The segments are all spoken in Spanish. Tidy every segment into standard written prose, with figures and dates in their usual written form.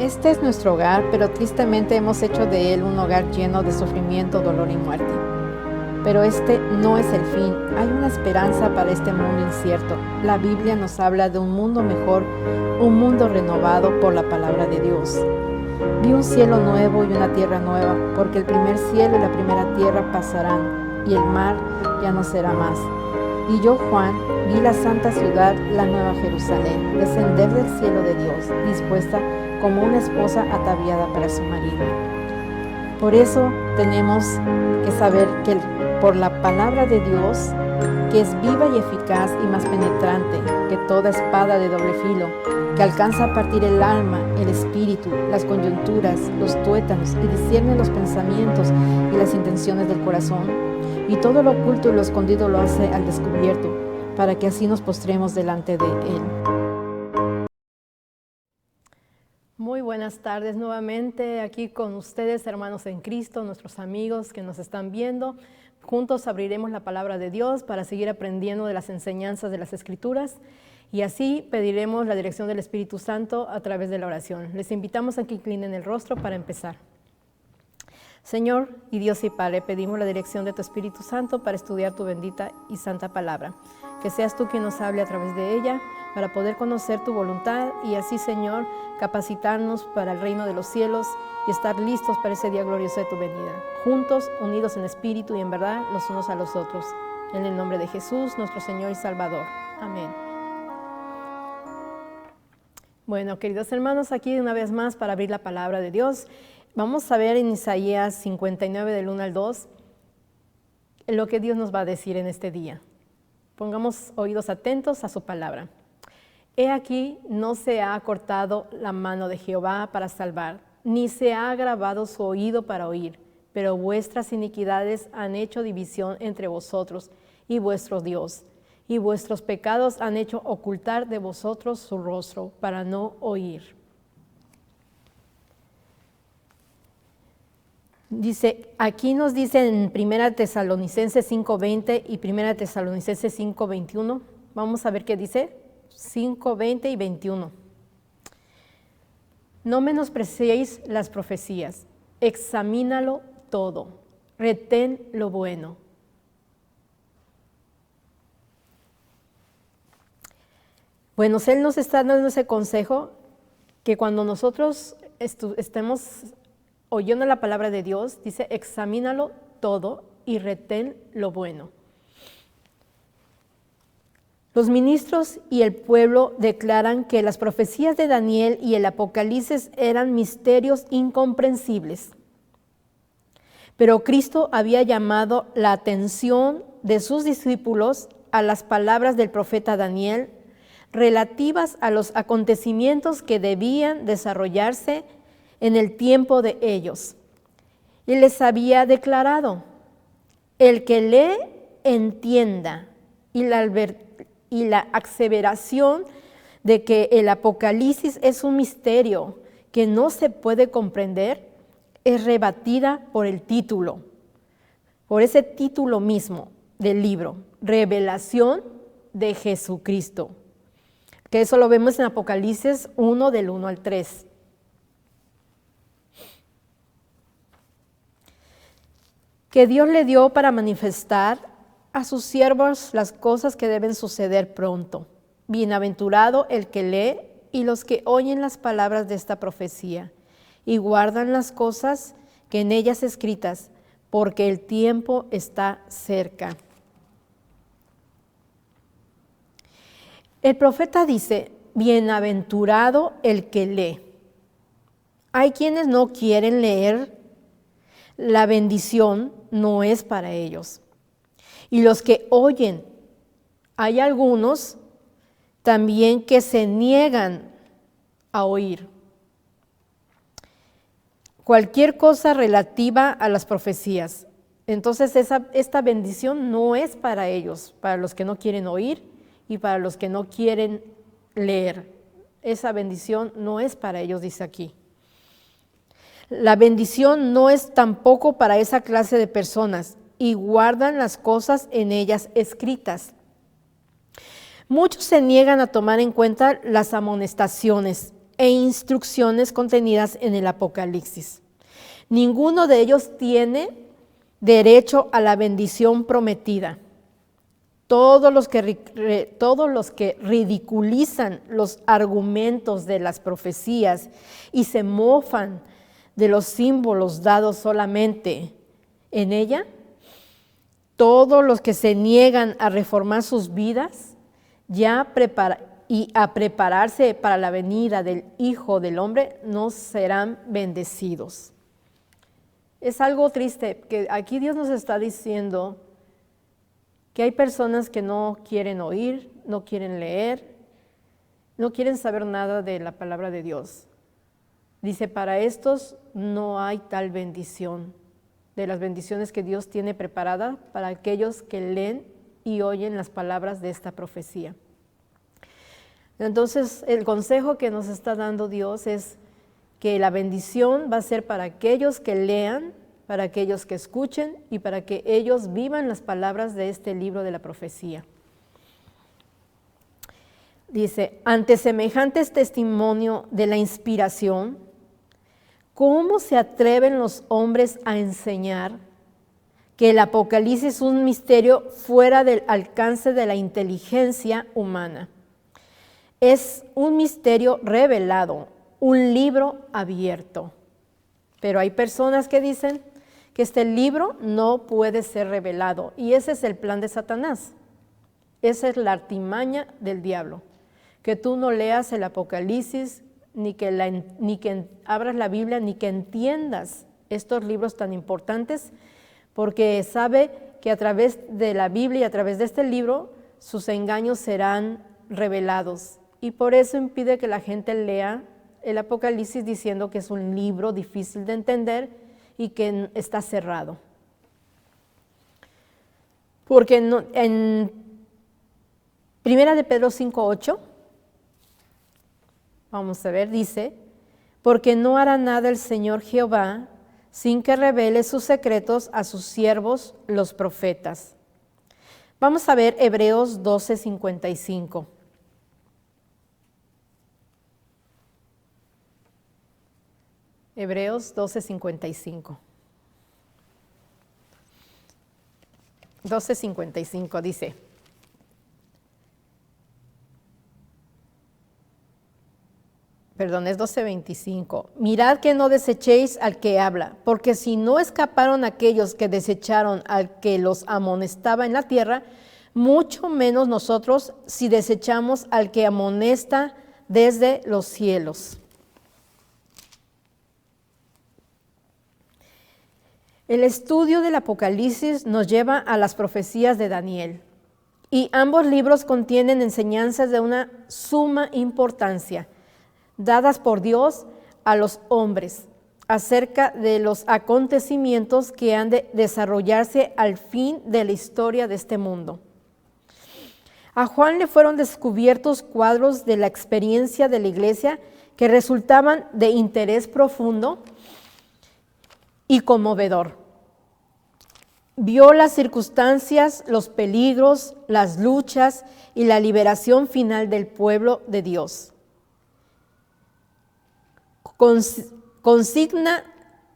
Este es nuestro hogar, pero tristemente hemos hecho de él un hogar lleno de sufrimiento, dolor y muerte. Pero este no es el fin. Hay una esperanza para este mundo incierto. La Biblia nos habla de un mundo mejor, un mundo renovado por la palabra de Dios. Vi un cielo nuevo y una tierra nueva, porque el primer cielo y la primera tierra pasarán, y el mar ya no será más. Y yo, Juan, vi la santa ciudad, la nueva Jerusalén, descender del cielo de Dios, dispuesta como una esposa ataviada para su marido. Por eso tenemos que saber que por la palabra de Dios, que es viva y eficaz y más penetrante que toda espada de doble filo, que alcanza a partir el alma, el espíritu, las coyunturas, los tuétanos, y discierne los pensamientos y las intenciones del corazón, y todo lo oculto y lo escondido lo hace al descubierto, para que así nos postremos delante de Él. Muy buenas tardes nuevamente aquí con ustedes, hermanos en Cristo, nuestros amigos que nos están viendo. Juntos abriremos la palabra de Dios para seguir aprendiendo de las enseñanzas de las Escrituras y así pediremos la dirección del Espíritu Santo a través de la oración. Les invitamos a que inclinen el rostro para empezar. Señor y Dios y Padre, pedimos la dirección de tu Espíritu Santo para estudiar tu bendita y santa palabra. Que seas tú quien nos hable a través de ella para poder conocer tu voluntad y así, Señor, capacitarnos para el reino de los cielos y estar listos para ese día glorioso de tu venida. Juntos, unidos en espíritu y en verdad, los unos a los otros. En el nombre de Jesús, nuestro Señor y Salvador. Amén. Bueno, queridos hermanos, aquí una vez más para abrir la palabra de Dios. Vamos a ver en Isaías 59 del 1 al 2 lo que Dios nos va a decir en este día. Pongamos oídos atentos a su palabra. He aquí, no se ha cortado la mano de Jehová para salvar, ni se ha agravado su oído para oír, pero vuestras iniquidades han hecho división entre vosotros y vuestro Dios, y vuestros pecados han hecho ocultar de vosotros su rostro para no oír. Dice, aquí nos dice en 1 Tesalonicenses 5:20 y 1 Tesalonicenses 5:21. Vamos a ver qué dice, 5:20 y 21. No menospreciéis las profecías, examínalo todo, retén lo bueno. Bueno, Él nos está dando ese consejo que cuando nosotros estemos oyendo la palabra de Dios, dice, examínalo todo y retén lo bueno. Los ministros y el pueblo declaran que las profecías de Daniel y el Apocalipsis eran misterios incomprensibles. Pero Cristo había llamado la atención de sus discípulos a las palabras del profeta Daniel relativas a los acontecimientos que debían desarrollarse en el tiempo de ellos. Y les había declarado, el que lee, entienda, y la aseveración de que el Apocalipsis es un misterio que no se puede comprender es rebatida por el título, por ese título mismo del libro, Revelación de Jesucristo, que eso lo vemos en Apocalipsis 1 del 1 al 3. Que Dios le dio para manifestar a sus siervos las cosas que deben suceder pronto. Bienaventurado el que lee y los que oyen las palabras de esta profecía y guardan las cosas que en ellas escritas, porque el tiempo está cerca. El profeta dice, bienaventurado el que lee. Hay quienes no quieren leer. La bendición no es para ellos. Y los que oyen, hay algunos también que se niegan a oír. Cualquier cosa relativa a las profecías. Entonces esta bendición no es para ellos, para los que no quieren oír y para los que no quieren leer. Esa bendición no es para ellos, dice aquí. La bendición no es tampoco para esa clase de personas y guardan las cosas en ellas escritas. Muchos se niegan a tomar en cuenta las amonestaciones e instrucciones contenidas en el Apocalipsis. Ninguno de ellos tiene derecho a la bendición prometida. Todos los que ridiculizan los argumentos de las profecías y se mofan de los símbolos dados solamente en ella, todos los que se niegan a reformar sus vidas y a prepararse para la venida del Hijo del Hombre, no serán bendecidos. Es algo triste que aquí Dios nos está diciendo que hay personas que no quieren oír, no quieren leer, no quieren saber nada de la palabra de Dios. Dice, para estos no hay tal bendición, de las bendiciones que Dios tiene preparada para aquellos que leen y oyen las palabras de esta profecía. Entonces, el consejo que nos está dando Dios es que la bendición va a ser para aquellos que lean, para aquellos que escuchen y para que ellos vivan las palabras de este libro de la profecía. Dice, ante semejantes testimonio de la inspiración, ¿cómo se atreven los hombres a enseñar que el Apocalipsis es un misterio fuera del alcance de la inteligencia humana? Es un misterio revelado, un libro abierto. Pero hay personas que dicen que este libro no puede ser revelado, y ese es el plan de Satanás. Esa es la artimaña del diablo, que tú no leas el Apocalipsis, ni que abras la Biblia, ni que entiendas estos libros tan importantes, porque sabe que a través de la Biblia y a través de este libro, sus engaños serán revelados, y por eso impide que la gente lea el Apocalipsis diciendo que es un libro difícil de entender y que está cerrado. Porque en 1 de Pedro 5:8, vamos a ver, dice, porque no hará nada el Señor Jehová sin que revele sus secretos a sus siervos los profetas. Vamos a ver Hebreos 12:55. Hebreos 12:55. 12:55 dice, perdón, es 12:25. Mirad que no desechéis al que habla, porque si no escaparon aquellos que desecharon al que los amonestaba en la tierra, mucho menos nosotros si desechamos al que amonesta desde los cielos. El estudio del Apocalipsis nos lleva a las profecías de Daniel, y ambos libros contienen enseñanzas de una suma importancia, dadas por Dios a los hombres, acerca de los acontecimientos que han de desarrollarse al fin de la historia de este mundo. A Juan le fueron descubiertos cuadros de la experiencia de la iglesia que resultaban de interés profundo y conmovedor. Vio las circunstancias, los peligros, las luchas y la liberación final del pueblo de Dios. Consigna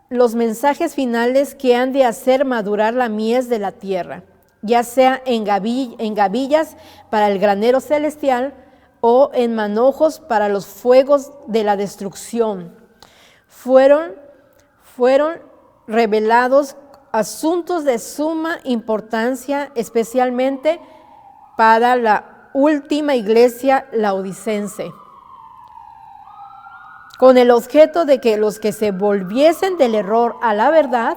los mensajes finales que han de hacer madurar la mies de la tierra, ya sea en gavillas para el granero celestial o en manojos para los fuegos de la destrucción. Fueron revelados asuntos de suma importancia, especialmente para la última iglesia laodicense, con el objeto de que los que se volviesen del error a la verdad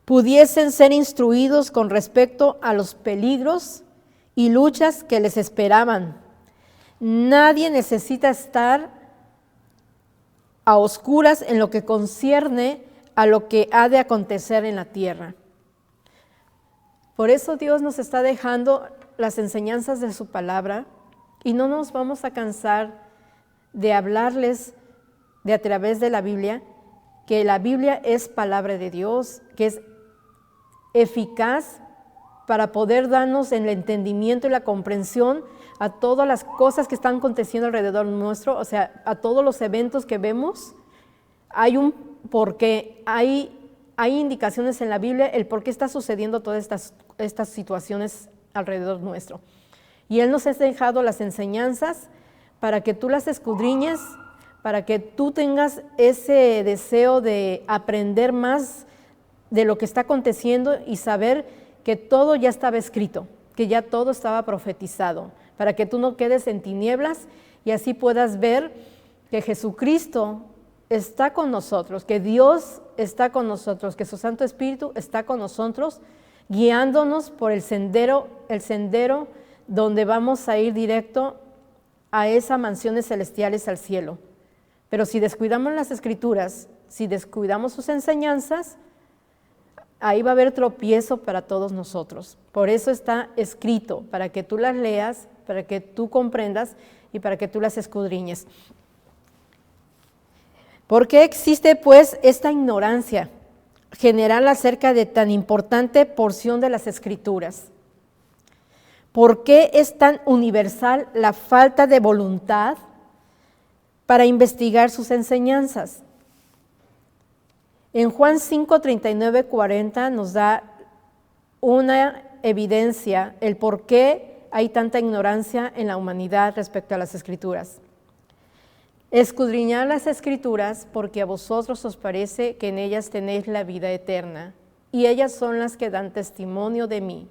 pudiesen ser instruidos con respecto a los peligros y luchas que les esperaban. Nadie necesita estar a oscuras en lo que concierne a lo que ha de acontecer en la tierra. Por eso Dios nos está dejando las enseñanzas de su palabra, y no nos vamos a cansar de hablarles a través de la Biblia, que la Biblia es palabra de Dios, que es eficaz para poder darnos el entendimiento y la comprensión a todas las cosas que están aconteciendo alrededor nuestro, o sea, a todos los eventos que vemos. Hay un porqué, hay indicaciones en la Biblia el por qué está sucediendo todas estas situaciones alrededor nuestro. Y Él nos ha dejado las enseñanzas para que tú las escudriñes, para que tú tengas ese deseo de aprender más de lo que está aconteciendo y saber que todo ya estaba escrito, que ya todo estaba profetizado, para que tú no quedes en tinieblas y así puedas ver que Jesucristo está con nosotros, que Dios está con nosotros, que su Santo Espíritu está con nosotros, guiándonos por el sendero donde vamos a ir directo a esas mansiones celestiales al cielo. Pero si descuidamos las Escrituras, si descuidamos sus enseñanzas, ahí va a haber tropiezo para todos nosotros. Por eso está escrito, para que tú las leas, para que tú comprendas y para que tú las escudriñes. ¿Por qué existe pues esta ignorancia general acerca de tan importante porción de las Escrituras? ¿Por qué es tan universal la falta de voluntad para investigar sus enseñanzas? En Juan 5, 39, 40 nos da una evidencia, el por qué hay tanta ignorancia en la humanidad respecto a las Escrituras. Escudriñad las Escrituras porque a vosotros os parece que en ellas tenéis la vida eterna, y ellas son las que dan testimonio de mí.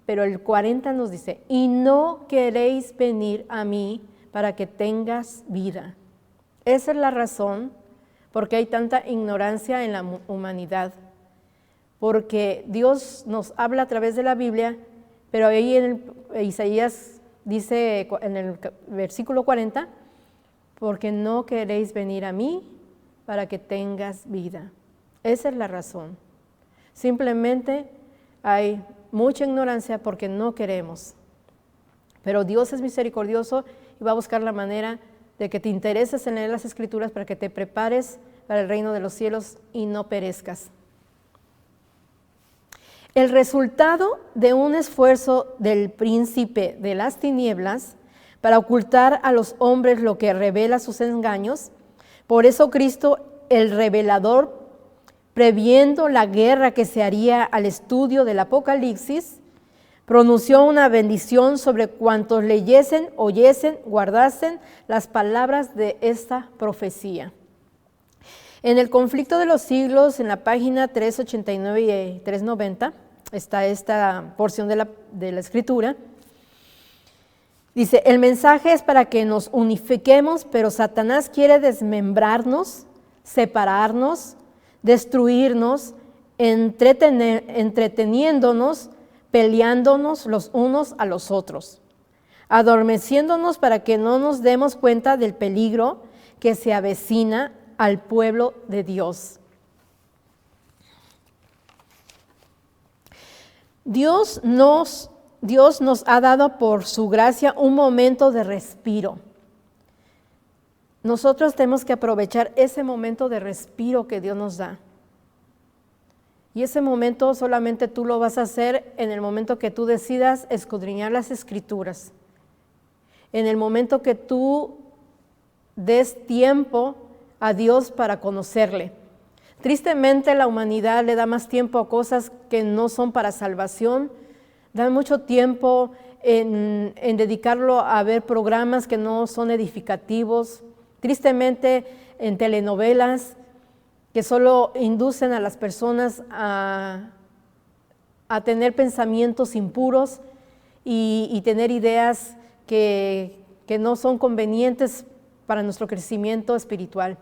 Pero el 40 nos dice, y no queréis venir a mí para que tengas vida. Esa es la razón porque hay tanta ignorancia en la humanidad, porque Dios nos habla a través de la Biblia, pero ahí en Isaías dice en el versículo 40, porque no queréis venir a mí para que tengas vida. Esa es la razón. Simplemente hay mucha ignorancia porque no queremos. Pero Dios es misericordioso y va a buscar la manera de que te intereses en leer las Escrituras para que te prepares para el reino de los cielos y no perezcas. El resultado de un esfuerzo del príncipe de las tinieblas para ocultar a los hombres lo que revela sus engaños, por eso Cristo, el revelador, previendo la guerra que se haría al estudio del Apocalipsis, pronunció una bendición sobre cuantos leyesen, oyesen, guardasen las palabras de esta profecía. En el conflicto de los siglos, en la página 389 y 390, está esta porción de la Escritura. Dice, el mensaje es para que nos unifiquemos, pero Satanás quiere desmembrarnos, separarnos, destruirnos, entreteniéndonos, peleándonos los unos a los otros, adormeciéndonos para que no nos demos cuenta del peligro que se avecina al pueblo de Dios. Dios nos ha dado por su gracia un momento de respiro. Nosotros tenemos que aprovechar ese momento de respiro que Dios nos da. Y ese momento solamente tú lo vas a hacer en el momento que tú decidas escudriñar las Escrituras. En el momento que tú des tiempo a Dios para conocerle. Tristemente la humanidad le da más tiempo a cosas que no son para salvación. Da mucho tiempo en dedicarlo a ver programas que no son edificativos. Tristemente en telenovelas que solo inducen a las personas a tener pensamientos impuros y tener ideas que no son convenientes para nuestro crecimiento espiritual.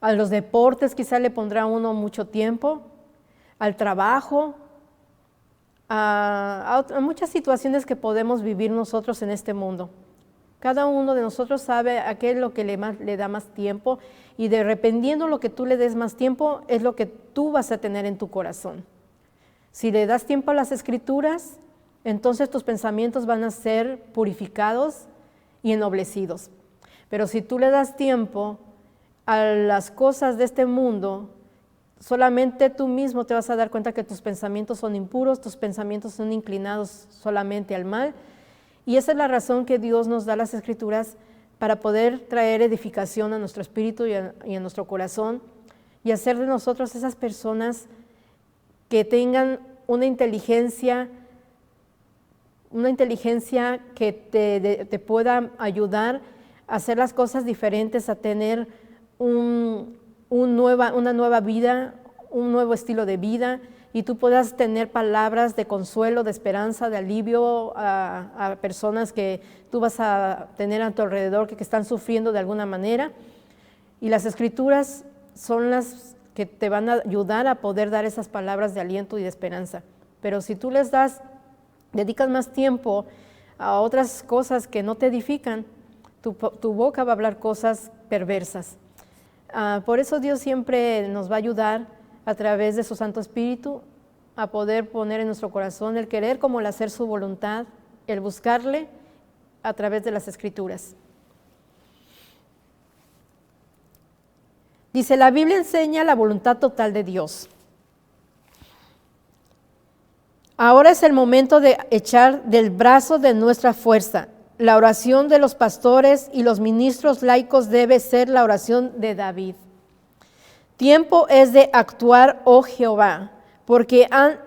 A los deportes quizá le pondrá uno mucho tiempo, al trabajo, a muchas situaciones que podemos vivir nosotros en este mundo. Cada uno de nosotros sabe a qué es lo que le da más tiempo y dependiendo lo que tú le des más tiempo es lo que tú vas a tener en tu corazón. Si le das tiempo a las Escrituras, entonces tus pensamientos van a ser purificados y ennoblecidos. Pero si tú le das tiempo a las cosas de este mundo, solamente tú mismo te vas a dar cuenta que tus pensamientos son impuros, tus pensamientos son inclinados solamente al mal. Y esa es la razón que Dios nos da las Escrituras para poder traer edificación a nuestro espíritu y a nuestro corazón y hacer de nosotros esas personas que tengan una inteligencia que te pueda ayudar a hacer las cosas diferentes, a tener una nueva vida, un nuevo estilo de vida, y tú puedas tener palabras de consuelo, de esperanza, de alivio a personas que tú vas a tener a tu alrededor que están sufriendo de alguna manera. Y las Escrituras son las que te van a ayudar a poder dar esas palabras de aliento y de esperanza. Pero si tú dedicas más tiempo a otras cosas que no te edifican, tu boca va a hablar cosas perversas. Por eso Dios siempre nos va a ayudar a través de su Santo Espíritu a poder poner en nuestro corazón el querer como el hacer su voluntad, el buscarle a través de las Escrituras. Dice, la Biblia enseña la voluntad total de Dios. Ahora es el momento de echar del brazo de nuestra fuerza. La oración de los pastores y los ministros laicos debe ser la oración de David. Tiempo es de actuar, oh Jehová, porque han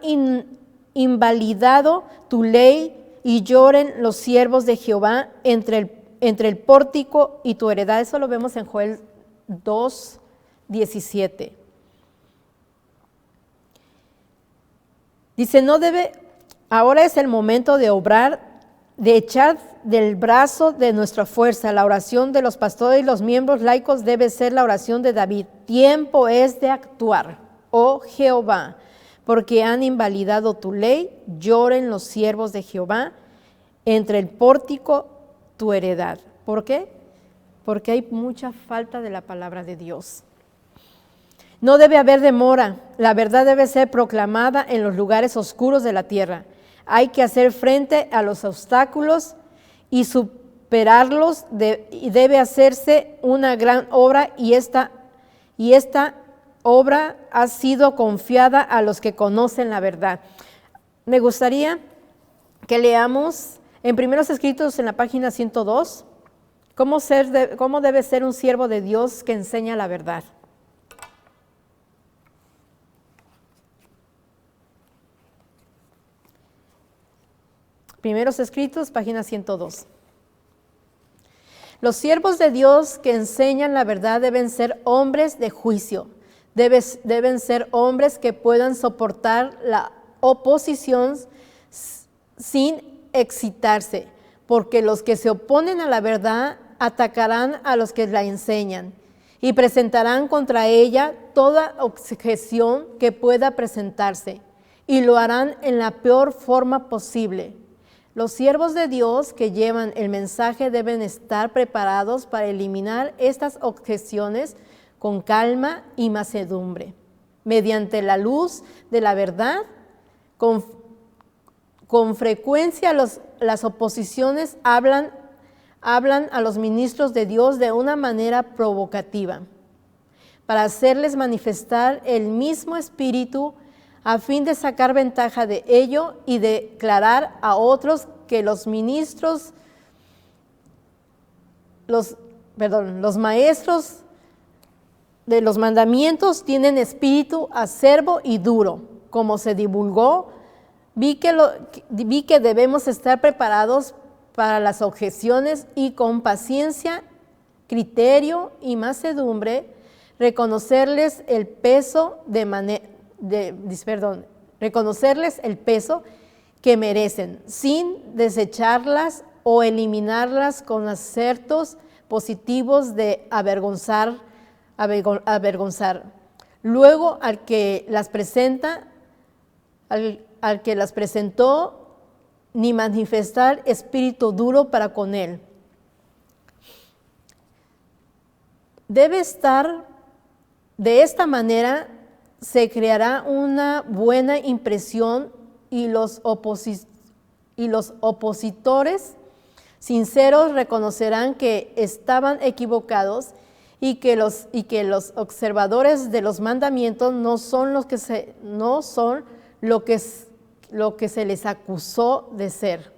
invalidado tu ley y lloren los siervos de Jehová entre el pórtico y tu heredad. Eso lo vemos en Joel 2:17. Dice, ahora es el momento de obrar, de echar del brazo de nuestra fuerza. La oración de los pastores y los miembros laicos debe ser la oración de David. Tiempo es de actuar, oh Jehová, porque han invalidado tu ley, lloren los siervos de Jehová, entre el pórtico tu heredad. ¿Por qué? Porque hay mucha falta de la palabra de Dios. No debe haber demora, la verdad debe ser proclamada en los lugares oscuros de la tierra. Hay que hacer frente a los obstáculos y superarlos, y debe hacerse una gran obra, y esta obra ha sido confiada a los que conocen la verdad. Me gustaría que leamos en Primeros Escritos en la página 102, cómo debe ser un siervo de Dios que enseña la verdad. Primeros Escritos, página 102. Los siervos de Dios que enseñan la verdad deben ser hombres de juicio, deben ser hombres que puedan soportar la oposición sin excitarse, porque los que se oponen a la verdad atacarán a los que la enseñan y presentarán contra ella toda objeción que pueda presentarse, y lo harán en la peor forma posible. Los siervos de Dios que llevan el mensaje deben estar preparados para eliminar estas objeciones con calma y mansedumbre. Mediante la luz de la verdad, con frecuencia las oposiciones hablan a los ministros de Dios de una manera provocativa, para hacerles manifestar el mismo espíritu a fin de sacar ventaja de ello y declarar a otros que los maestros de los mandamientos tienen espíritu acerbo y duro. Como se divulgó, vi que debemos estar preparados para las objeciones y con paciencia, criterio y mansedumbre reconocerles el peso que merecen, sin desecharlas o eliminarlas con acertos positivos de avergonzar. Luego al que las presentó, ni manifestar espíritu duro para con él. Debe estar de esta manera, se creará una buena impresión y los opositores sinceros reconocerán que estaban equivocados y que los observadores de los mandamientos no son lo que se les acusó de ser.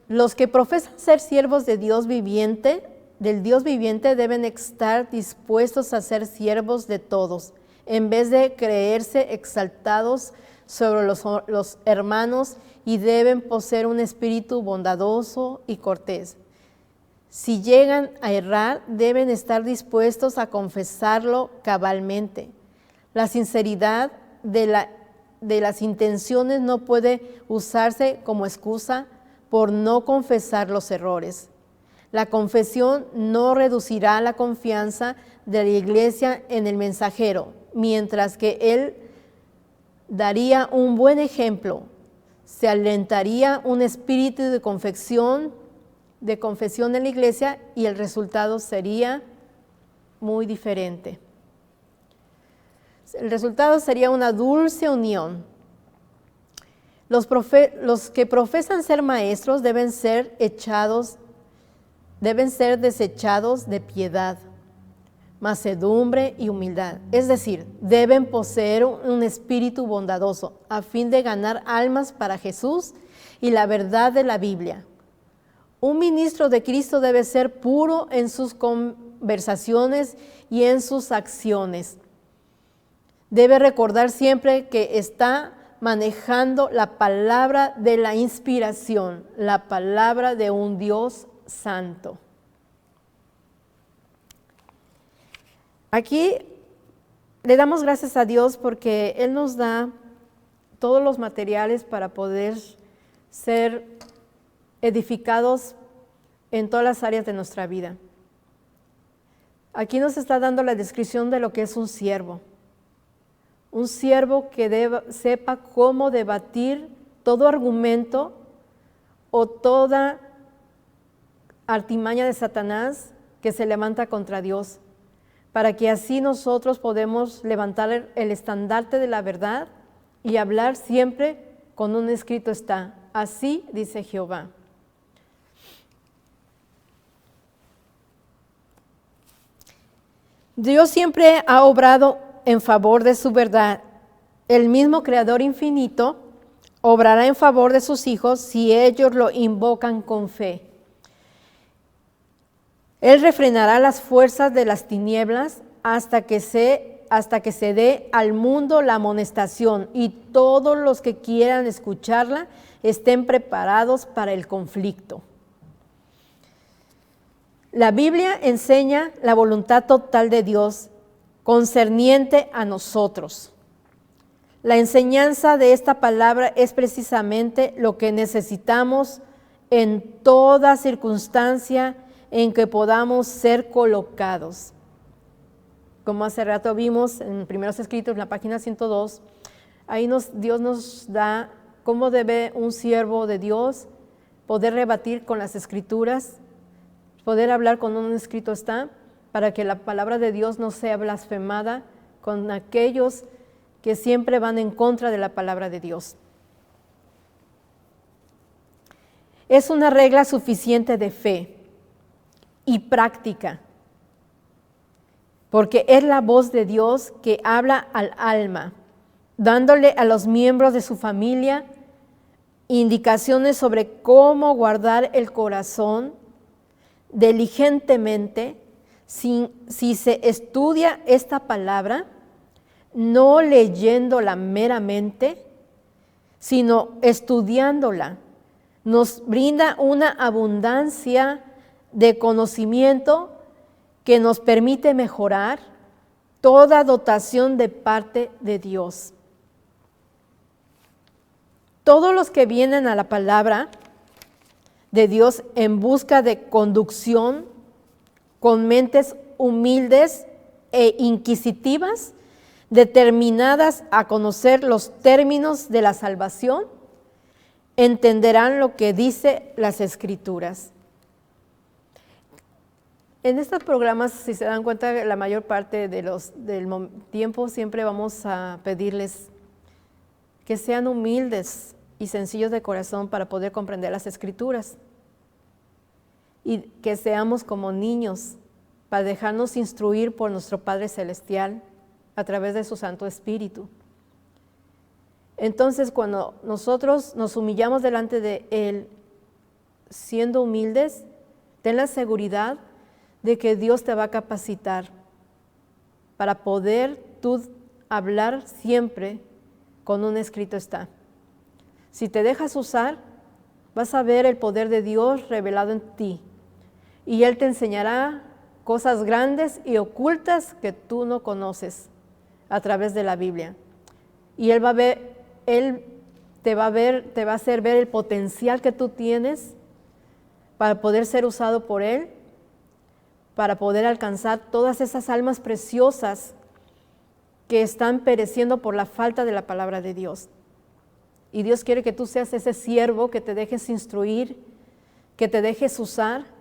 Los que profesan ser siervos de Dios viviente, del Dios viviente, deben estar dispuestos a ser siervos de todos, en vez de creerse exaltados sobre los hermanos, y deben poseer un espíritu bondadoso y cortés. Si llegan a errar, deben estar dispuestos a confesarlo cabalmente. La sinceridad de las intenciones no puede usarse como excusa por no confesar los errores. La confesión no reducirá la confianza de la iglesia en el mensajero, mientras que él daría un buen ejemplo. Se alentaría un espíritu de confesión en la iglesia, y el resultado sería muy diferente. El resultado sería una dulce unión. Los que profesan ser maestros deben ser desechados de piedad, mansedumbre y humildad. Es decir, deben poseer un espíritu bondadoso a fin de ganar almas para Jesús y la verdad de la Biblia. Un ministro de Cristo debe ser puro en sus conversaciones y en sus acciones. Debe recordar siempre que está manejando la palabra de la inspiración, la palabra de un Dios santo. Aquí le damos gracias a Dios porque Él nos da todos los materiales para poder ser edificados en todas las áreas de nuestra vida. Aquí nos está dando la descripción de lo que es un siervo. Un siervo que sepa cómo debatir todo argumento o toda artimaña de Satanás que se levanta contra Dios, para que así nosotros podemos levantar el estandarte de la verdad y hablar siempre con un escrito está. Así dice Jehová. Dios siempre ha obrado en favor de su verdad. El mismo Creador infinito obrará en favor de sus hijos si ellos lo invocan con fe. Él refrenará las fuerzas de las tinieblas hasta que se dé al mundo la amonestación, y todos los que quieran escucharla estén preparados para el conflicto. La Biblia enseña la voluntad total de Dios concerniente a nosotros. La enseñanza de esta palabra es precisamente lo que necesitamos en toda circunstancia en que podamos ser colocados. Como hace rato vimos en Primeros Escritos, en la página 102, ahí Dios nos da cómo debe un siervo de Dios poder rebatir con las Escrituras, poder hablar con un escrito está, para que la palabra de Dios no sea blasfemada con aquellos que siempre van en contra de la palabra de Dios. Es una regla suficiente de fe y práctica, porque es la voz de Dios que habla al alma, dándole a los miembros de su familia indicaciones sobre cómo guardar el corazón diligentemente. Si se estudia esta palabra, no leyéndola meramente, sino estudiándola, nos brinda una abundancia de conocimiento que nos permite mejorar toda dotación de parte de Dios. Todos los que vienen a la palabra de Dios en busca de conducción, con mentes humildes e inquisitivas, determinadas a conocer los términos de la salvación, entenderán lo que dice las Escrituras. En estos programas, si se dan cuenta, la mayor parte del tiempo siempre vamos a pedirles que sean humildes y sencillos de corazón para poder comprender las Escrituras. Y que seamos como niños para dejarnos instruir por nuestro Padre Celestial a través de su Santo Espíritu. Entonces, cuando nosotros nos humillamos delante de Él, siendo humildes, ten la seguridad de que Dios te va a capacitar para poder tú hablar siempre con un escrito está. Si te dejas usar, vas a ver el poder de Dios revelado en ti, y Él te enseñará cosas grandes y ocultas que tú no conoces a través de la Biblia. Y Él te va a hacer ver el potencial que tú tienes para poder ser usado por Él, para poder alcanzar todas esas almas preciosas que están pereciendo por la falta de la palabra de Dios. Y Dios quiere que tú seas ese siervo, que te dejes instruir, que te dejes usar,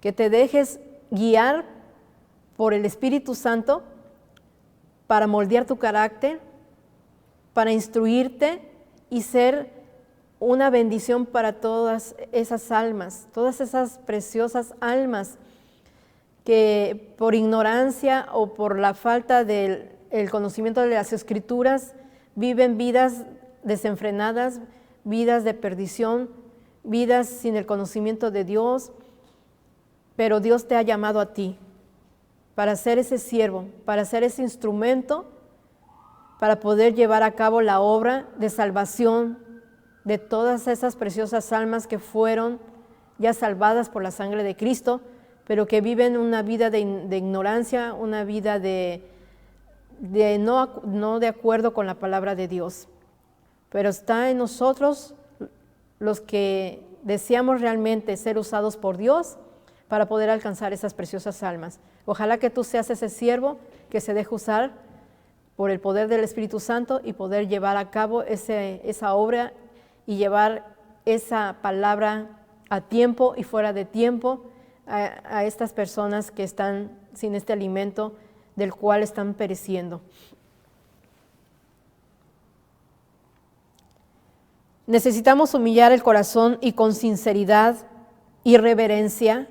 que te dejes guiar por el Espíritu Santo para moldear tu carácter, para instruirte y ser una bendición para todas esas almas, todas esas preciosas almas que por ignorancia o por la falta del conocimiento de las Escrituras viven vidas desenfrenadas, vidas de perdición, vidas sin el conocimiento de Dios. Pero Dios te ha llamado a ti para ser ese siervo, para ser ese instrumento, para poder llevar a cabo la obra de salvación de todas esas preciosas almas que fueron ya salvadas por la sangre de Cristo, pero que viven una vida de ignorancia, una vida no de acuerdo con la palabra de Dios. Pero está en nosotros los que deseamos realmente ser usados por Dios para poder alcanzar esas preciosas almas. Ojalá que tú seas ese siervo que se deje usar por el poder del Espíritu Santo y poder llevar a cabo esa obra y llevar esa palabra a tiempo y fuera de tiempo a estas personas que están sin este alimento del cual están pereciendo. Necesitamos humillar el corazón y con sinceridad y reverencia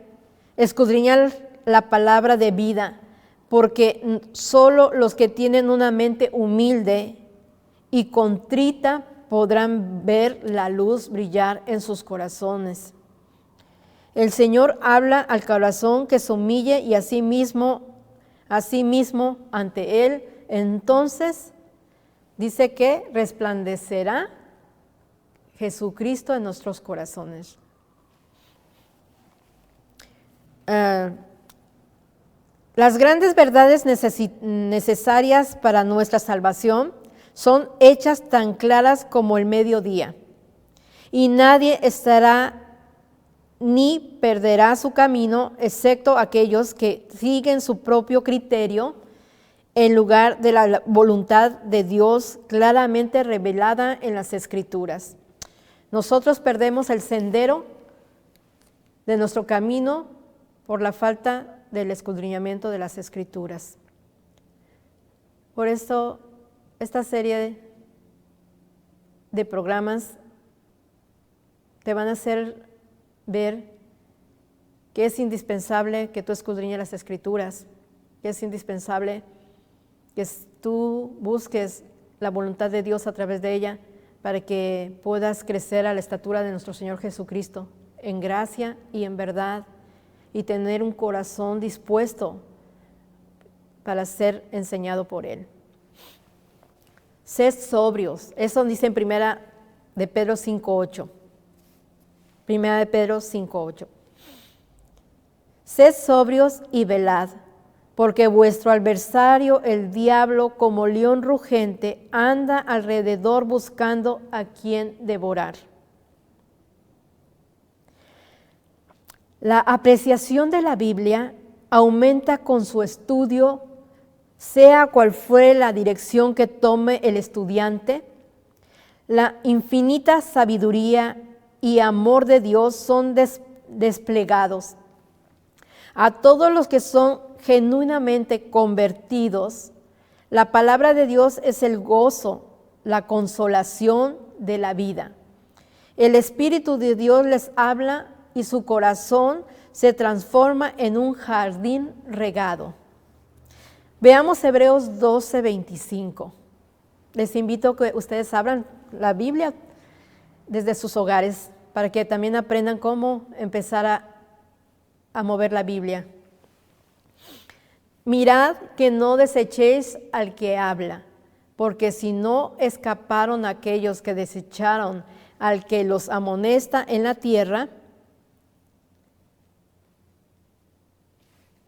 escudriñar la palabra de vida, porque solo los que tienen una mente humilde y contrita podrán ver la luz brillar en sus corazones. El Señor habla al corazón que se humille y a sí mismo ante Él, entonces dice que resplandecerá Jesucristo en nuestros corazones. Las grandes verdades necesarias para nuestra salvación son hechas tan claras como el mediodía, y nadie estará ni perderá su camino, excepto aquellos que siguen su propio criterio en lugar de la voluntad de Dios claramente revelada en las Escrituras. Nosotros perdemos el sendero de nuestro camino por la falta del escudriñamiento de las Escrituras. Por eso, esta serie de programas te van a hacer ver que es indispensable que tú escudriñes las Escrituras, que es indispensable que tú busques la voluntad de Dios a través de ella para que puedas crecer a la estatura de nuestro Señor Jesucristo en gracia y en verdad, y tener un corazón dispuesto para ser enseñado por Él. Sed sobrios, eso dice en Primera de Pedro 5:8. Primera de Pedro 5:8. Sed sobrios y velad, porque vuestro adversario, el diablo, como león rugente, anda alrededor buscando a quien devorar. La apreciación de la Biblia aumenta con su estudio, sea cual fuere la dirección que tome el estudiante. La infinita sabiduría y amor de Dios son desplegados. A todos los que son genuinamente convertidos, la palabra de Dios es el gozo la consolación de la vida. El Espíritu de Dios les habla y su corazón se transforma en un jardín regado. Veamos Hebreos 12:25. Les invito a que ustedes abran la Biblia desde sus hogares para que también aprendan cómo empezar a mover la Biblia. Mirad que no desechéis al que habla, porque si no escaparon aquellos que desecharon al que los amonesta en la tierra,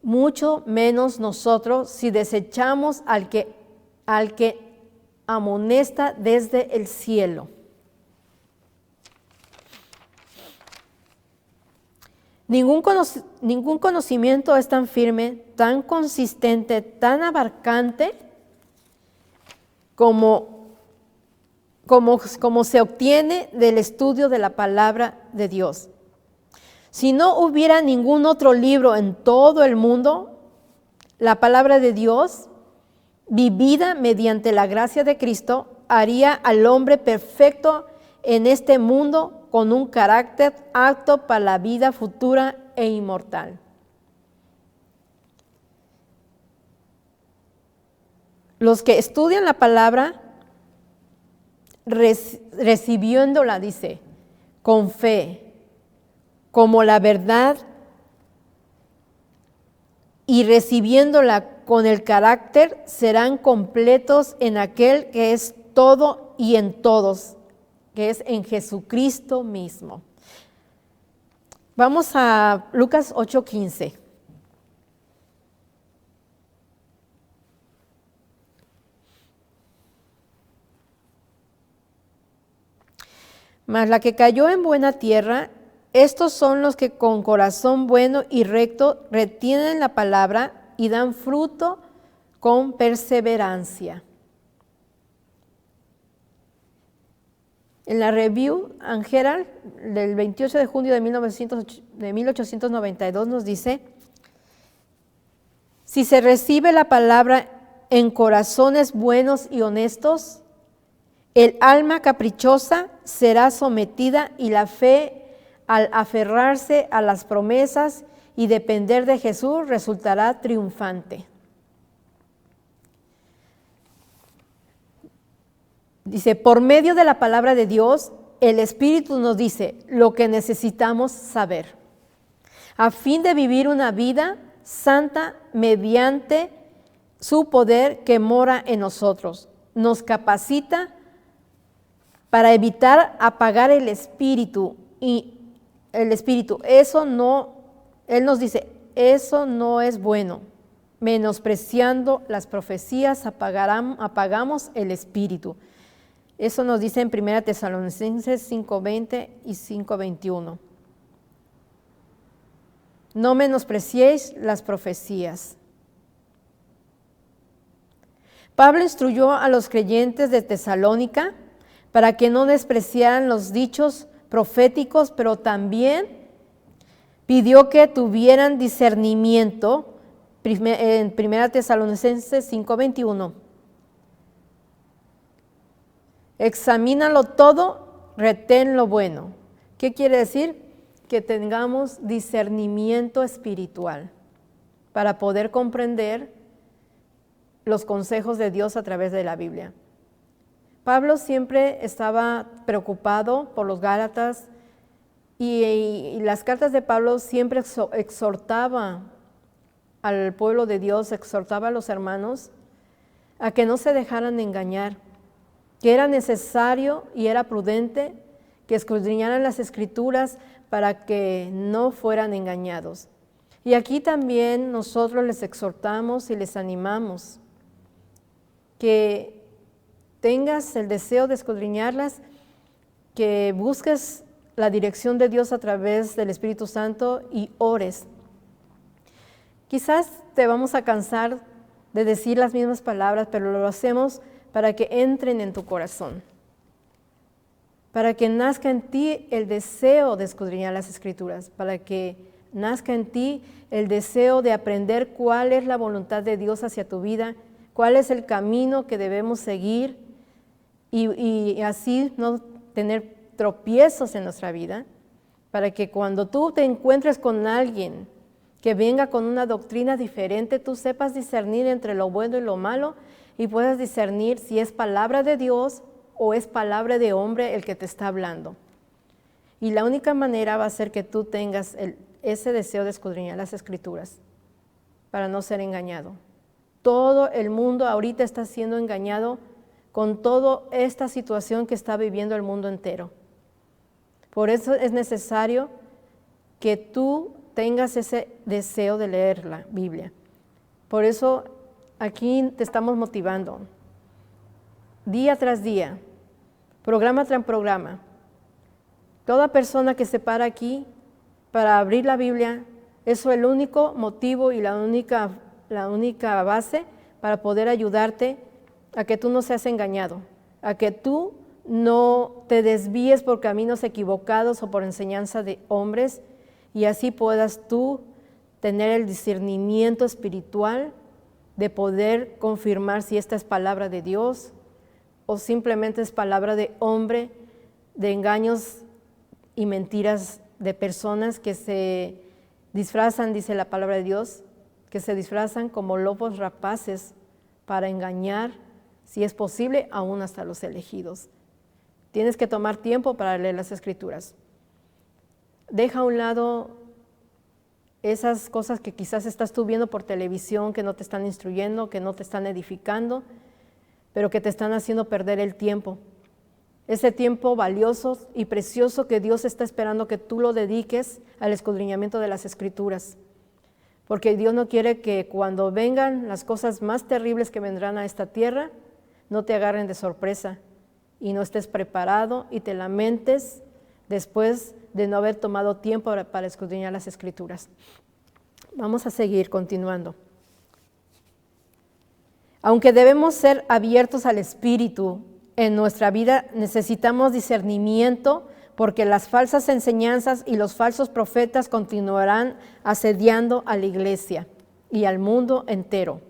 mucho menos nosotros si desechamos al que amonesta desde el cielo. Ningún conocimiento es tan firme, tan consistente, tan abarcante como se obtiene del estudio de la palabra de Dios. Si no hubiera ningún otro libro en todo el mundo, la palabra de Dios, vivida mediante la gracia de Cristo, haría al hombre perfecto en este mundo con un carácter apto para la vida futura e inmortal. Los que estudian la palabra, recibiéndola, dice, con fe, como la verdad, y recibiéndola con el carácter, serán completos en aquel que es todo y en todos, que es en Jesucristo mismo. Vamos a Lucas 8:15. Mas la que cayó en buena tierra, estos son los que con corazón bueno y recto retienen la palabra y dan fruto con perseverancia. En la Review and Herald del 28 de junio de 1892 nos dice: si se recibe la palabra en corazones buenos y honestos, el alma caprichosa será sometida y la fe, al aferrarse a las promesas y depender de Jesús, resultará triunfante. Dice, por medio de la palabra de Dios, el Espíritu nos dice lo que necesitamos saber, a fin de vivir una vida santa mediante su poder que mora en nosotros. Nos capacita para evitar apagar el espíritu. Y el espíritu, Él nos dice, eso no es bueno. Menospreciando las profecías, apagamos el espíritu. Eso nos dice en 1 Tesalonicenses 5:20 y 5:21. No menospreciéis las profecías. Pablo instruyó a los creyentes de Tesalónica para que no despreciaran los dichos proféticos, pero también pidió que tuvieran discernimiento en 1 Tesalonicenses 5:21. Examínalo todo, retén lo bueno. ¿Qué quiere decir? Que tengamos discernimiento espiritual para poder comprender los consejos de Dios a través de la Biblia. Pablo siempre estaba preocupado por los Gálatas y las cartas de Pablo siempre exhortaba al pueblo de Dios, exhortaba a los hermanos a que no se dejaran engañar, que era necesario y era prudente que escudriñaran las Escrituras para que no fueran engañados. Y aquí también nosotros les exhortamos y les animamos que tengas el deseo de escudriñarlas, que busques la dirección de Dios a través del Espíritu Santo y ores. Quizás te vamos a cansar de decir las mismas palabras, pero lo hacemos para que entren en tu corazón, para que nazca en ti el deseo de escudriñar las Escrituras, para que nazca en ti el deseo de aprender cuál es la voluntad de Dios hacia tu vida, cuál es el camino que debemos seguir y así no tener tropiezos en nuestra vida, para que cuando tú te encuentres con alguien que venga con una doctrina diferente, tú sepas discernir entre lo bueno y lo malo y puedas discernir si es palabra de Dios o es palabra de hombre el que te está hablando. Y la única manera va a ser que tú tengas ese deseo de escudriñar las Escrituras para no ser engañado. Todo el mundo ahorita está siendo engañado con toda esta situación que está viviendo el mundo entero. Por eso es necesario que tú tengas ese deseo de leer la Biblia. Por eso aquí te estamos motivando, día tras día, programa tras programa. Toda persona que se para aquí para abrir la Biblia, eso es el único motivo y la única base para poder ayudarte a que tú no seas engañado, a que tú no te desvíes por caminos equivocados o por enseñanza de hombres, y así puedas tú tener el discernimiento espiritual de poder confirmar si esta es palabra de Dios o simplemente es palabra de hombre, de engaños y mentiras de personas que se disfrazan, dice la palabra de Dios, que se disfrazan como lobos rapaces para engañar, si es posible, aún hasta los elegidos. Tienes que tomar tiempo para leer las Escrituras. Deja a un lado esas cosas que quizás estás tú viendo por televisión, que no te están instruyendo, que no te están edificando, pero que te están haciendo perder el tiempo. Ese tiempo valioso y precioso que Dios está esperando que tú lo dediques al escudriñamiento de las Escrituras. Porque Dios no quiere que cuando vengan las cosas más terribles que vendrán a esta tierra, no te agarren de sorpresa y no estés preparado y te lamentes después de no haber tomado tiempo para escudriñar las Escrituras. Vamos a seguir continuando. Aunque debemos ser abiertos al Espíritu en nuestra vida, necesitamos discernimiento, porque las falsas enseñanzas y los falsos profetas continuarán asediando a la iglesia y al mundo entero.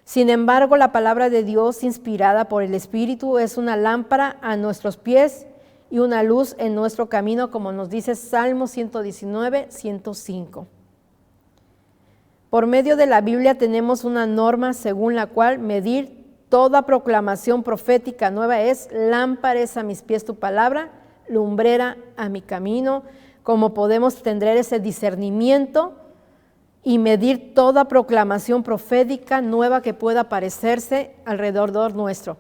Sin embargo, la palabra de Dios, inspirada por el Espíritu, es una lámpara a nuestros pies y una luz en nuestro camino, como nos dice Salmo 119, 105. Por medio de la Biblia tenemos una norma según la cual medir toda proclamación profética nueva es: lámpara es a mis pies tu palabra, lumbrera a mi camino. Como podemos tener ese discernimiento y medir toda proclamación profética nueva que pueda aparecerse alrededor nuestro.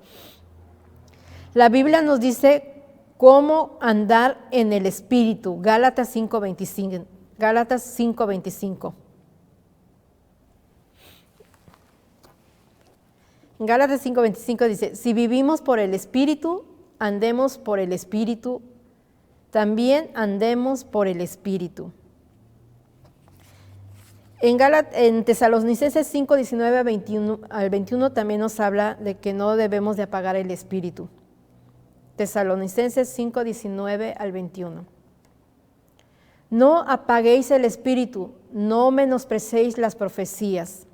La Biblia nos dice cómo andar en el Espíritu, Gálatas 5:25. Gálatas 5:25. En Gálatas 5:25 dice: si vivimos por el Espíritu, andemos por el Espíritu, también andemos por el Espíritu. En Tesalonicenses 5:19 al 21 también nos habla de que no debemos de apagar el Espíritu. Tesalonicenses 5:19 al 21. No apaguéis el Espíritu, no menospreciéis las profecías.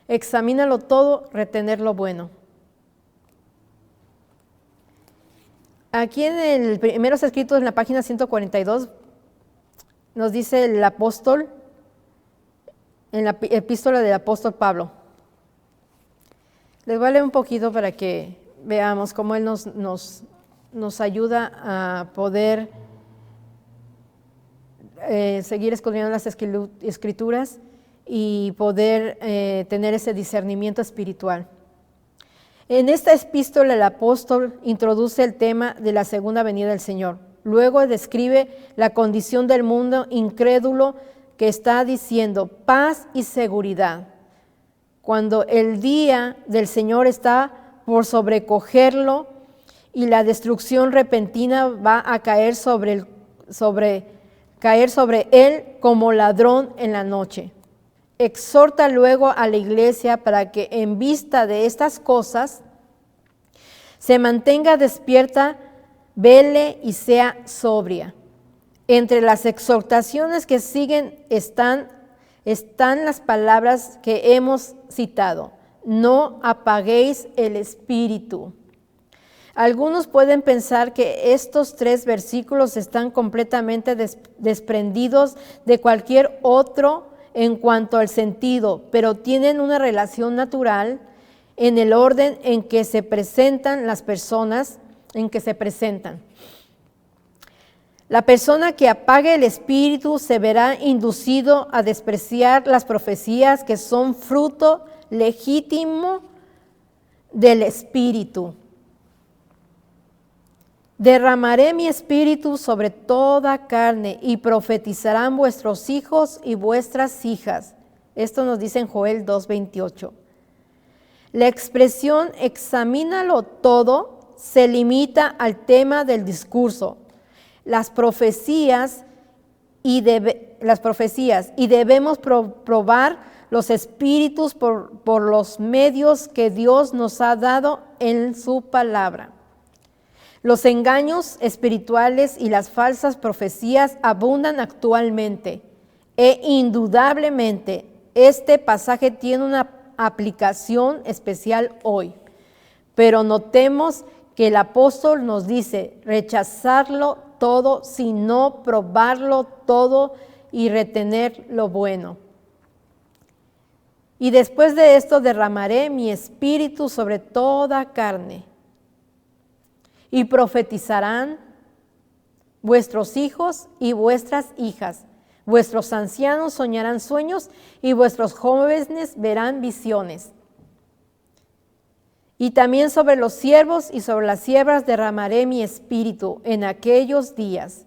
Examínalo todo, retener lo bueno. Aquí en el primeros escritos, en la página 142, nos dice el apóstol, en la epístola del apóstol Pablo. Les voy a leer un poquito para que veamos cómo él nos ayuda a poder seguir escudriñando las Escrituras y poder tener ese discernimiento espiritual. En esta epístola el apóstol introduce el tema de la segunda venida del Señor. Luego describe la condición del mundo incrédulo que está diciendo paz y seguridad, cuando el día del Señor está por sobrecogerlo y la destrucción repentina va a caer sobre él como ladrón en la noche. Exhorta luego a la iglesia para que en vista de estas cosas se mantenga despierta, vele y sea sobria. Entre las exhortaciones que siguen están las palabras que hemos citado: no apaguéis el Espíritu. Algunos pueden pensar que estos 3 versículos están completamente desprendidos de cualquier otro en cuanto al sentido, pero tienen una relación natural en el orden en que se presentan las personas, en que se presentan. La persona que apague el espíritu se verá inducido a despreciar las profecías que son fruto legítimo del espíritu. Derramaré mi espíritu sobre toda carne y profetizarán vuestros hijos y vuestras hijas. Esto nos dice en Joel 2:28. La expresión examínalo todo se limita al tema del discurso, las profecías y debemos probar los espíritus por los medios que Dios nos ha dado en su palabra. Los engaños espirituales y las falsas profecías abundan actualmente e indudablemente este pasaje tiene una aplicación especial hoy. Pero notemos que el apóstol nos dice rechazarlo todo, sino probarlo todo y retener lo bueno. Y después de esto derramaré mi espíritu sobre toda carne. Y profetizarán vuestros hijos y vuestras hijas. Vuestros ancianos soñarán sueños y vuestros jóvenes verán visiones. Y también sobre los siervos y sobre las siervas derramaré mi espíritu en aquellos días.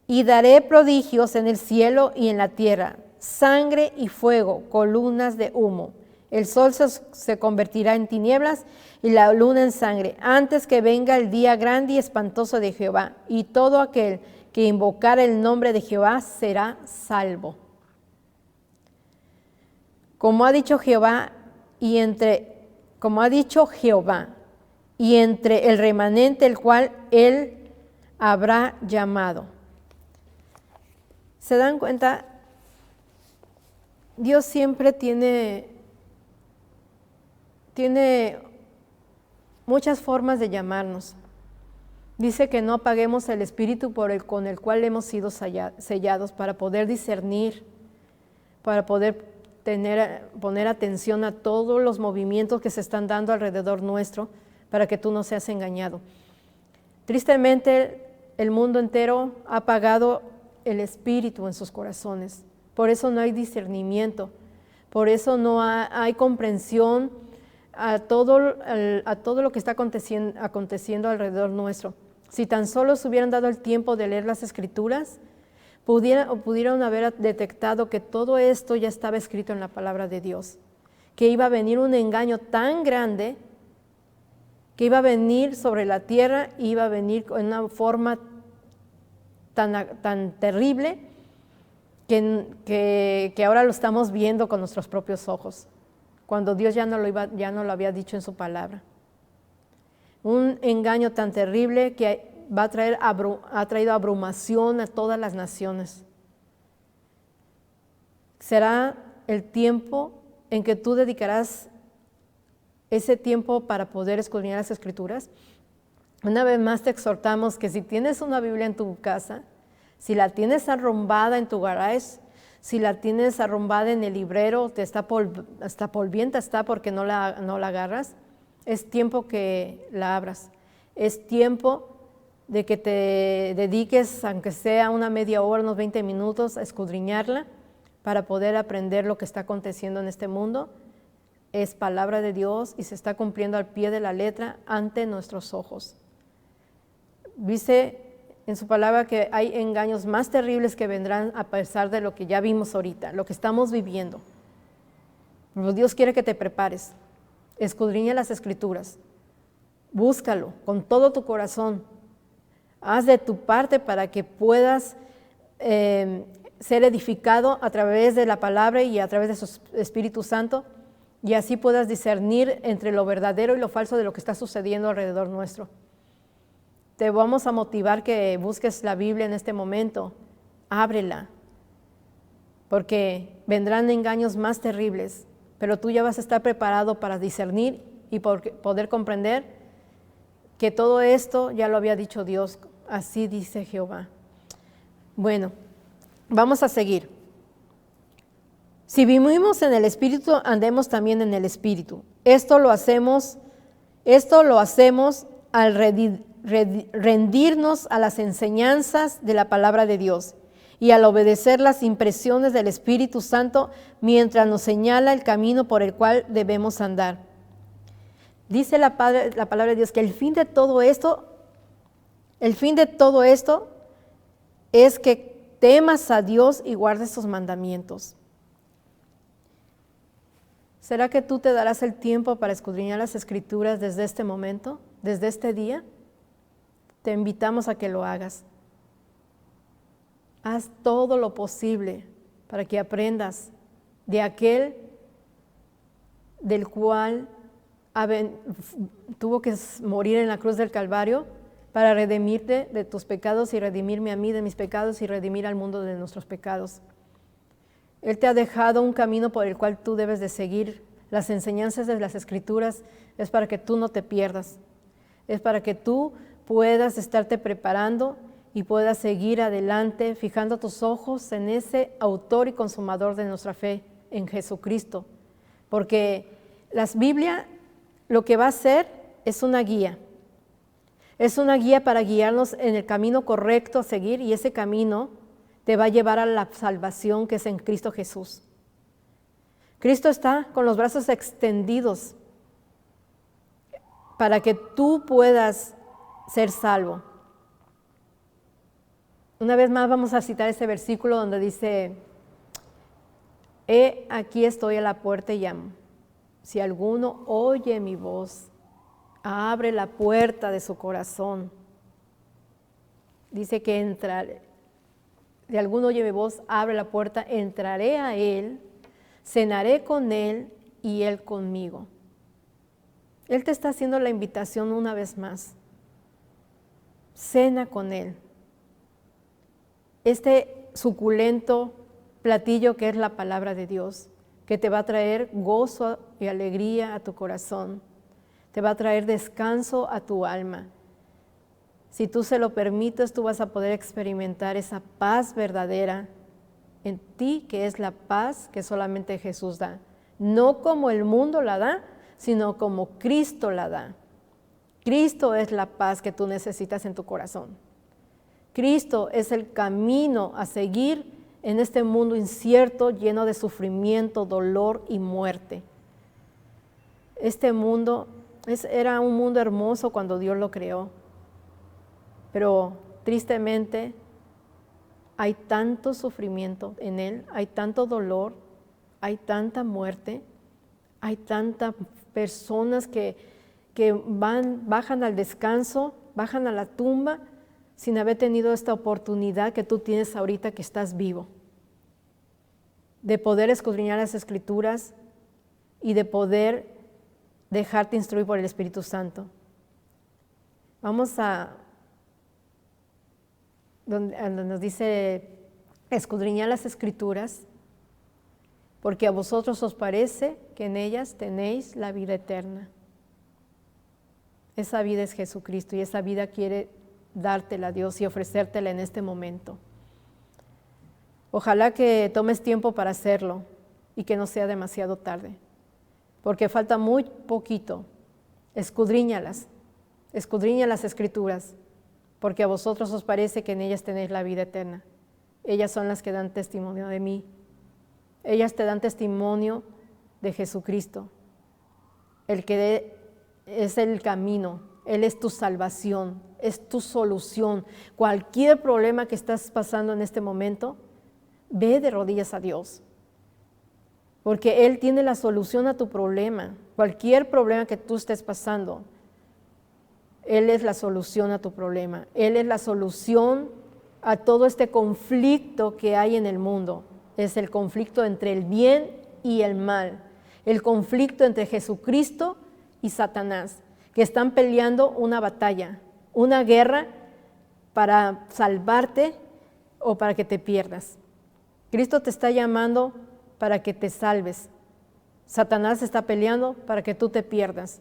Y daré prodigios en el cielo y en la tierra, sangre y fuego, columnas de humo. El sol se convertirá en tinieblas y la luna en sangre, antes que venga el día grande y espantoso de Jehová, y todo aquel que invocara el nombre de Jehová será salvo. Como ha dicho Jehová, y entre el remanente el cual él habrá llamado. ¿Se dan cuenta? Dios siempre tiene muchas formas de llamarnos. Dice que no apaguemos el espíritu con el cual hemos sido sellados para poder discernir, para poder poner atención a todos los movimientos que se están dando alrededor nuestro, para que tú no seas engañado. Tristemente, el mundo entero ha apagado el espíritu en sus corazones. Por eso no hay discernimiento, por eso no hay comprensión a todo lo que está aconteciendo alrededor nuestro. Si tan solo se hubieran dado el tiempo de leer las Escrituras, pudieron haber detectado que todo esto ya estaba escrito en la palabra de Dios, que iba a venir un engaño tan grande, que iba a venir sobre la tierra, iba a venir en una forma tan terrible que ahora lo estamos viendo con nuestros propios ojos, cuando Dios ya no lo había dicho en su palabra. Un engaño tan terrible que ha traído abrumación a todas las naciones. Será el tiempo en que tú dedicarás ese tiempo para poder escudriñar las Escrituras. Una vez más te exhortamos que si tienes una Biblia en tu casa, si la tienes arrumbada en tu garage, si la tienes arrumbada en el librero, hasta polvienta está porque no la agarras, es tiempo que la abras. Es tiempo de que te dediques, aunque sea una media hora, unos 20 minutos, a escudriñarla para poder aprender lo que está aconteciendo en este mundo. Es palabra de Dios y se está cumpliendo al pie de la letra ante nuestros ojos. Dice en su palabra que hay engaños más terribles que vendrán a pesar de lo que ya vimos ahorita, lo que estamos viviendo. Pero Dios quiere que te prepares, escudriña las Escrituras, búscalo con todo tu corazón, haz de tu parte para que puedas ser edificado a través de la palabra y a través de su Espíritu Santo, y así puedas discernir entre lo verdadero y lo falso de lo que está sucediendo alrededor nuestro. Te vamos a motivar que busques la Biblia en este momento, ábrela, porque vendrán engaños más terribles, pero tú ya vas a estar preparado para discernir y poder comprender que todo esto ya lo había dicho Dios, así dice Jehová. Bueno, vamos a seguir. Si vivimos en el Espíritu, andemos también en el Espíritu. Esto lo hacemos al rendirnos a las enseñanzas de la palabra de Dios y al obedecer las impresiones del Espíritu Santo mientras nos señala el camino por el cual debemos andar. Dice la palabra de Dios que el fin de todo esto es que temas a Dios y guardes sus mandamientos. ¿Será que tú te darás el tiempo para escudriñar las Escrituras desde este momento, desde este día? Te invitamos a que lo hagas. Haz todo lo posible para que aprendas de aquel del cual tuvo que morir en la cruz del Calvario para redimirte de tus pecados y redimirme a mí de mis pecados y redimir al mundo de nuestros pecados. Él te ha dejado un camino por el cual tú debes de seguir. Las enseñanzas de las Escrituras es para que tú no te pierdas. Es para que tú puedas estarte preparando y puedas seguir adelante, fijando tus ojos en ese autor y consumador de nuestra fe, en Jesucristo. Porque la Biblia lo que va a hacer es una guía. Es una guía para guiarnos en el camino correcto a seguir, y ese camino te va a llevar a la salvación que es en Cristo Jesús. Cristo está con los brazos extendidos para que tú puedas ser salvo. Una vez más vamos a citar ese versículo donde dice: aquí estoy a la puerta y llamo. Si alguno oye mi voz, abre la puerta de su corazón. Dice que entraré. Si alguno oye mi voz, abre la puerta, entraré a él, cenaré con él y él conmigo. Él te está haciendo la invitación una vez más. Cena con él. Este suculento platillo que es la palabra de Dios, que te va a traer gozo y alegría a tu corazón, te va a traer descanso a tu alma. Si tú se lo permites, tú vas a poder experimentar esa paz verdadera en ti, que es la paz que solamente Jesús da. No como el mundo la da, sino como Cristo la da. Cristo es la paz que tú necesitas en tu corazón. Cristo es el camino a seguir en este mundo incierto, lleno de sufrimiento, dolor y muerte. Este mundo era un mundo hermoso cuando Dios lo creó, pero tristemente hay tanto sufrimiento en él, hay tanto dolor, hay tanta muerte, hay tantas personas que bajan al descanso, bajan a la tumba sin haber tenido esta oportunidad que tú tienes ahorita que estás vivo, de poder escudriñar las Escrituras y de poder dejarte instruir por el Espíritu Santo. Vamos a donde nos dice: escudriñad las Escrituras, porque a vosotros os parece que en ellas tenéis la vida eterna. Esa vida es Jesucristo, y esa vida quiere dártela Dios y ofrecértela en este momento. Ojalá que tomes tiempo para hacerlo y que no sea demasiado tarde, porque falta muy poquito. Escudriña las Escrituras, porque a vosotros os parece que en ellas tenéis la vida eterna. Ellas son las que dan testimonio de mí. Ellas te dan testimonio de Jesucristo, el que es el camino. Él es tu salvación, es tu solución. Cualquier problema que estás pasando en este momento, ve de rodillas a Dios, porque Él tiene la solución a tu problema. Cualquier problema que tú estés pasando, Él es la solución a tu problema. Él es la solución a todo este conflicto que hay en el mundo. Es el conflicto entre el bien y el mal, el conflicto entre Jesucristo y Satanás, que están peleando una batalla, una guerra para salvarte o para que te pierdas. Cristo te está llamando para que te salves. Satanás está peleando para que tú te pierdas.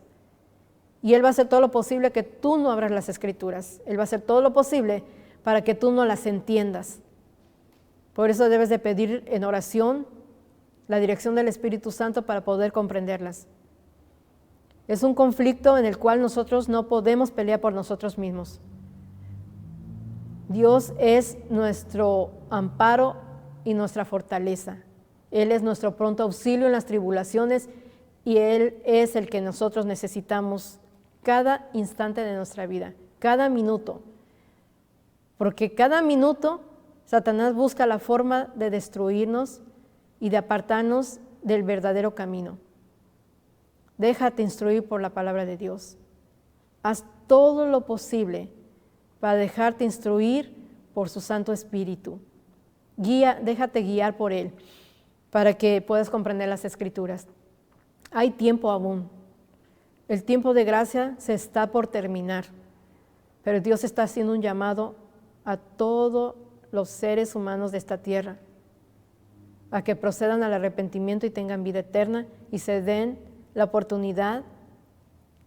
Y Él va a hacer todo lo posible que tú no abras las Escrituras. Él va a hacer todo lo posible para que tú no las entiendas. Por eso debes de pedir en oración la dirección del Espíritu Santo para poder comprenderlas. Es un conflicto en el cual nosotros no podemos pelear por nosotros mismos. Dios es nuestro amparo y nuestra fortaleza. Él es nuestro pronto auxilio en las tribulaciones y Él es el que nosotros necesitamos cada instante de nuestra vida, cada minuto. Porque cada minuto Satanás busca la forma de destruirnos y de apartarnos del verdadero camino. Déjate instruir por la palabra de Dios. Haz todo lo posible para dejarte instruir por su Santo Espíritu. Déjate guiar por Él para que puedas comprender las Escrituras. Hay tiempo aún. El tiempo de gracia se está por terminar, pero Dios está haciendo un llamado a todos los seres humanos de esta tierra a que procedan al arrepentimiento y tengan vida eterna y se den la oportunidad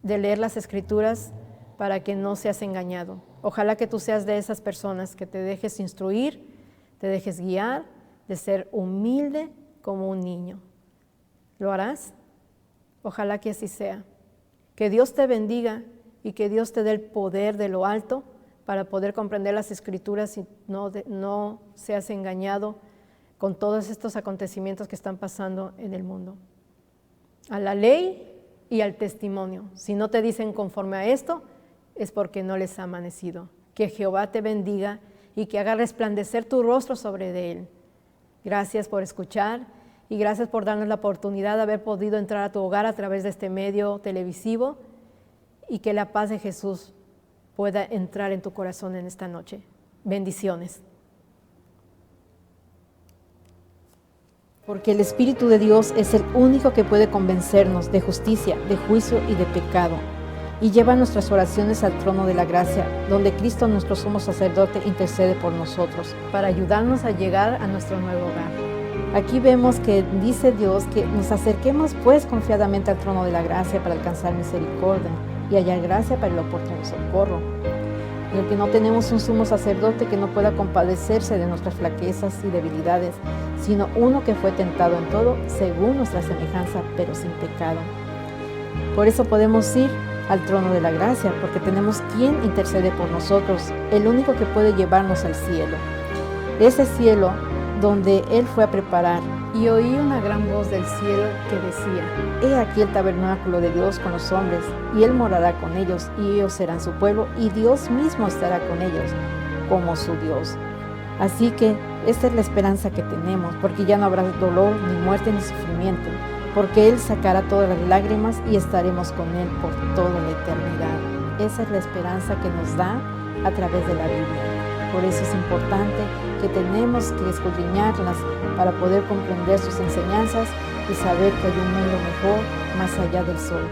de leer las Escrituras para que no seas engañado. Ojalá que tú seas de esas personas que te dejes instruir, te dejes guiar, de ser humilde como un niño. ¿Lo harás? Ojalá que así sea. Que Dios te bendiga y que Dios te dé el poder de lo alto para poder comprender las Escrituras y no seas engañado con todos estos acontecimientos que están pasando en el mundo. A la ley y al testimonio. Si no te dicen conforme a esto, es porque no les ha amanecido. Que Jehová te bendiga y que haga resplandecer tu rostro sobre él. Gracias por escuchar y gracias por darnos la oportunidad de haber podido entrar a tu hogar a través de este medio televisivo y que la paz de Jesús pueda entrar en tu corazón en esta noche. Bendiciones. Porque el Espíritu de Dios es el único que puede convencernos de justicia, de juicio y de pecado, y lleva nuestras oraciones al trono de la gracia, donde Cristo, nuestro sumo sacerdote, intercede por nosotros, para ayudarnos a llegar a nuestro nuevo hogar. Aquí vemos que dice Dios que nos acerquemos pues confiadamente al trono de la gracia para alcanzar misericordia y hallar gracia para el oportuno socorro. Y el que no tenemos un sumo sacerdote que no pueda compadecerse de nuestras flaquezas y debilidades, sino uno que fue tentado en todo según nuestra semejanza, pero sin pecado. Por eso podemos ir al trono de la gracia, porque tenemos quien intercede por nosotros, el único que puede llevarnos al cielo. Ese cielo donde Él fue a preparar. Y oí una gran voz del cielo que decía: He aquí el tabernáculo de Dios con los hombres, y Él morará con ellos, y ellos serán su pueblo, y Dios mismo estará con ellos, como su Dios. Así que esta es la esperanza que tenemos, porque ya no habrá dolor, ni muerte, ni sufrimiento, porque Él sacará todas las lágrimas y estaremos con Él por toda la eternidad. Esa es la esperanza que nos da a través de la Biblia. Por eso es importante que tenemos que escudriñarlas para poder comprender sus enseñanzas y saber que hay un mundo mejor más allá del sol.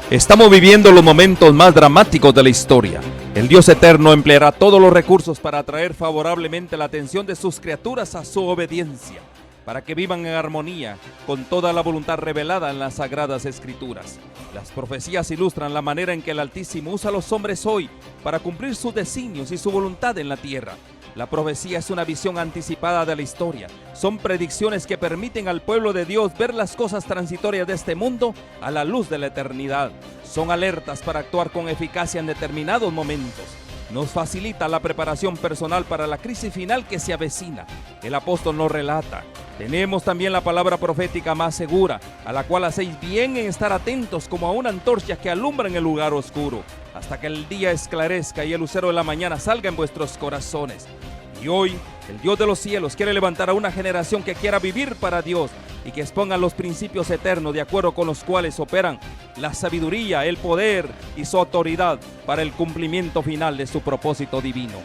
Estamos viviendo los momentos más dramáticos de la historia. El Dios eterno empleará todos los recursos para atraer favorablemente la atención de sus criaturas a su obediencia, para que vivan en armonía con toda la voluntad revelada en las Sagradas Escrituras. Las profecías ilustran la manera en que el Altísimo usa a los hombres hoy para cumplir sus designios y su voluntad en la tierra. La profecía es una visión anticipada de la historia. Son predicciones que permiten al pueblo de Dios ver las cosas transitorias de este mundo a la luz de la eternidad. Son alertas para actuar con eficacia en determinados momentos. Nos facilita la preparación personal para la crisis final que se avecina. El apóstol nos relata: tenemos también la palabra profética más segura, a la cual hacéis bien en estar atentos como a una antorcha que alumbra en el lugar oscuro, hasta que el día esclarezca y el lucero de la mañana salga en vuestros corazones. Y hoy, el Dios de los cielos quiere levantar a una generación que quiera vivir para Dios y que exponga los principios eternos de acuerdo con los cuales operan la sabiduría, el poder y su autoridad para el cumplimiento final de su propósito divino.